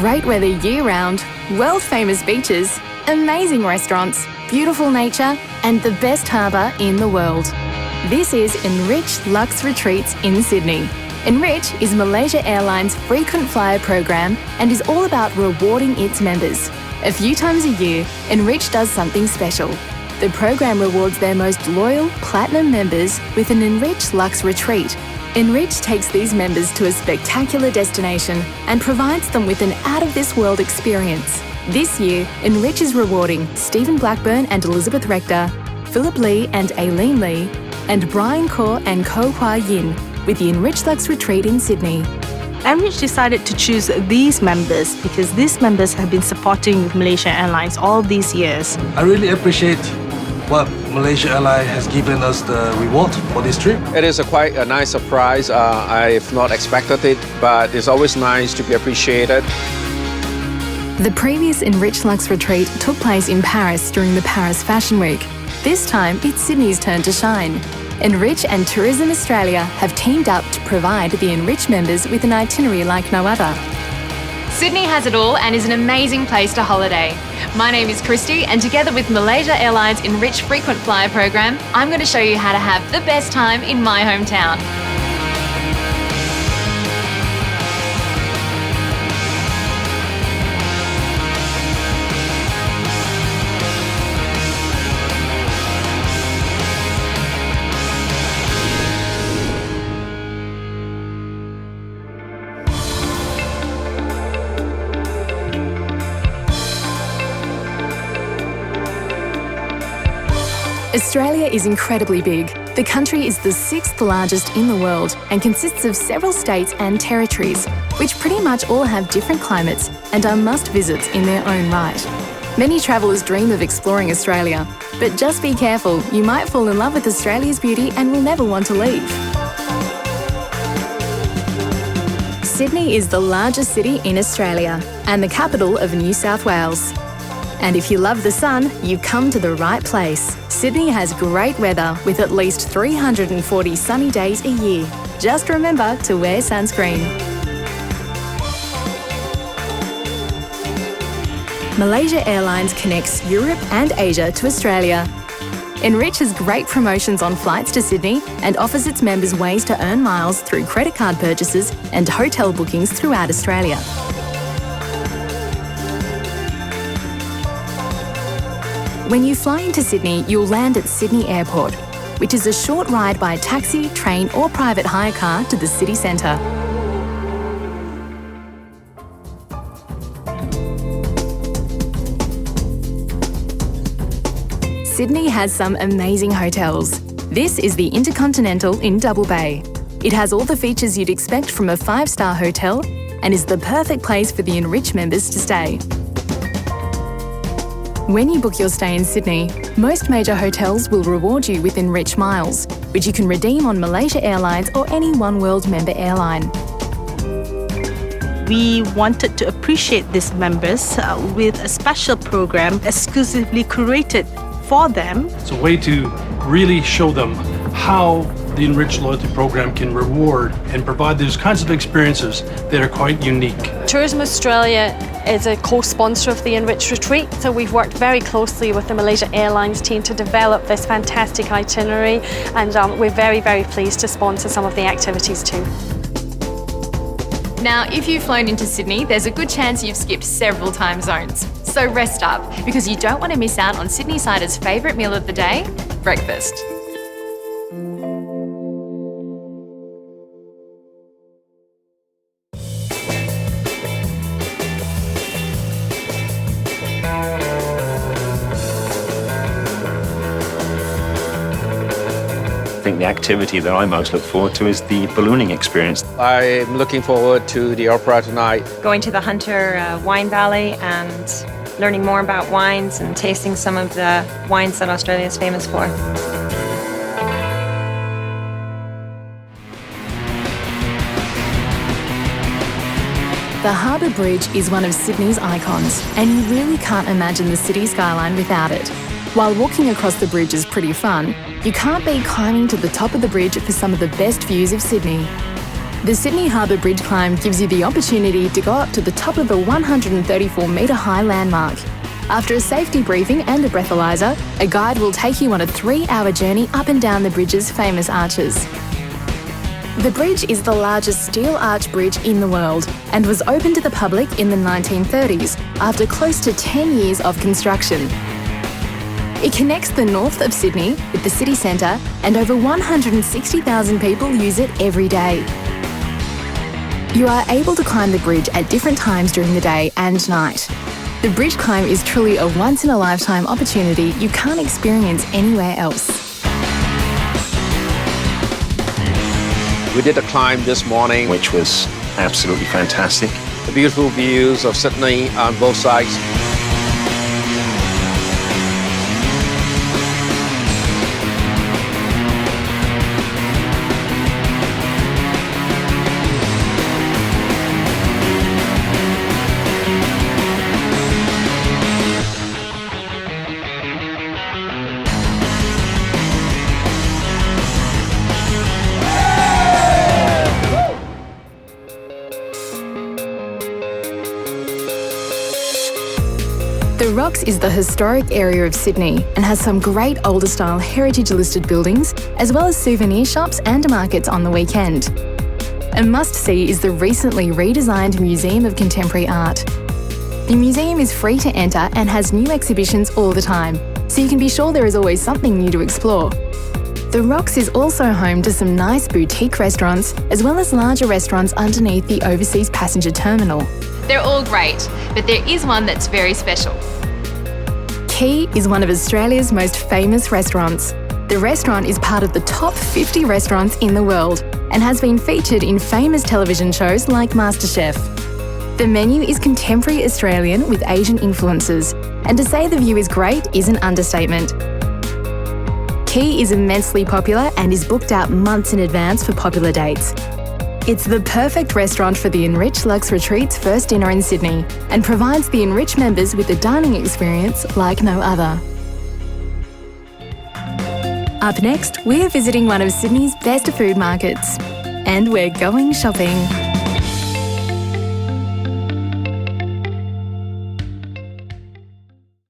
Great weather year-round, world-famous beaches, amazing restaurants, beautiful nature, and the best harbour in the world. This is Enrich Luxe Retreats in Sydney. Enrich is Malaysia Airlines' frequent flyer program and is all about rewarding its members. A few times a year, Enrich does something special. The program rewards their most loyal Platinum members with an Enrich Luxe Retreat. Enrich takes these members to a spectacular destination and provides them with an out-of-this-world experience. This year, Enrich is rewarding Stephen Blackburn and Elizabeth Rector, Philip Lee and Aileen Lee, and Brian Kaur and Ko Hua Yin with the Enrich Luxe Retreat in Sydney. Enrich decided to choose these members because these members have been supporting Malaysia Airlines all these years. I really appreciate what Malaysia Airlines has given us the reward for this trip. It is quite a nice surprise. I've not expected it, but it's always nice to be appreciated. The previous Enrich Luxe Retreat took place in Paris during the Paris Fashion Week. This time, it's Sydney's turn to shine. Enrich and Tourism Australia have teamed up to provide the Enrich members with an itinerary like no other. Sydney has it all and is an amazing place to holiday. My name is Christy, and together with Malaysia Airlines Enrich Frequent Flyer program, I'm going to show you how to have the best time in my hometown. Australia is incredibly big. The country is the 6th largest in the world and consists of several states and territories, which pretty much all have different climates and are must-visits in their own right. Many travellers dream of exploring Australia, but just be careful, you might fall in love with Australia's beauty and will never want to leave. Sydney is the largest city in Australia and the capital of New South Wales. And if you love the sun, you've come to the right place. Sydney has great weather with at least 340 sunny days a year. Just remember to wear sunscreen. Malaysia Airlines connects Europe and Asia to Australia. Enrich has great promotions on flights to Sydney and offers its members ways to earn miles through credit card purchases and hotel bookings throughout Australia. When you fly into Sydney, you'll land at Sydney Airport, which is a short ride by taxi, train or private hire car to the city centre. Sydney has some amazing hotels. This is the Intercontinental in Double Bay. It has all the features you'd expect from a 5-star hotel and is the perfect place for the Enrich members to stay. When you book your stay in Sydney, most major hotels will reward you with Enrich Miles, which you can redeem on Malaysia Airlines or any One World member airline. We wanted to appreciate these members with a special program exclusively curated for them. It's a way to really show them how the Enrich Loyalty Program can reward and provide those kinds of experiences that are quite unique. Tourism Australia is a co-sponsor of the Enrich Retreat, so we've worked very closely with the Malaysia Airlines team to develop this fantastic itinerary, and we're very, very pleased to sponsor some of the activities too. Now, if you've flown into Sydney, there's a good chance you've skipped several time zones. So rest up, because you don't want to miss out on Sydneysiders' favourite meal of the day, breakfast. I think the activity that I most look forward to is the ballooning experience. I'm looking forward to the opera tonight. Going to the Hunter Wine Valley and learning more about wines and tasting some of the wines that Australia is famous for. The Harbour Bridge is one of Sydney's icons, and you really can't imagine the city skyline without it. While walking across the bridge is pretty fun, you can't beat climbing to the top of the bridge for some of the best views of Sydney. The Sydney Harbour Bridge climb gives you the opportunity to go up to the top of the 134-metre high landmark. After a safety briefing and a breathalyzer, a guide will take you on a 3-hour journey up and down the bridge's famous arches. The bridge is the largest steel arch bridge in the world and was opened to the public in the 1930s after close to 10 years of construction. It connects the north of Sydney with the city centre, and over 160,000 people use it every day. You are able to climb the bridge at different times during the day and night. The bridge climb is truly a once-in-a-lifetime opportunity you can't experience anywhere else. We did a climb this morning. which was absolutely fantastic. The beautiful views of Sydney on both sides. The Rocks is the historic area of Sydney and has some great older style heritage-listed buildings, as well as souvenir shops and markets on the weekend. A must-see is the recently redesigned Museum of Contemporary Art. The museum is free to enter and has new exhibitions all the time, so you can be sure there is always something new to explore. The Rocks is also home to some nice boutique restaurants, as well as larger restaurants underneath the overseas passenger terminal. They're all great, but there is one that's very special. Key is one of Australia's most famous restaurants. The restaurant is part of the top 50 restaurants in the world and has been featured in famous television shows like MasterChef. The menu is contemporary Australian with Asian influences, and to say the view is great is an understatement. Key is immensely popular and is booked out months in advance for popular dates. It's the perfect restaurant for the Enrich Lux Retreat's first dinner in Sydney and provides the Enrich members with a dining experience like no other. Up next, we're visiting one of Sydney's best food markets, and we're going shopping.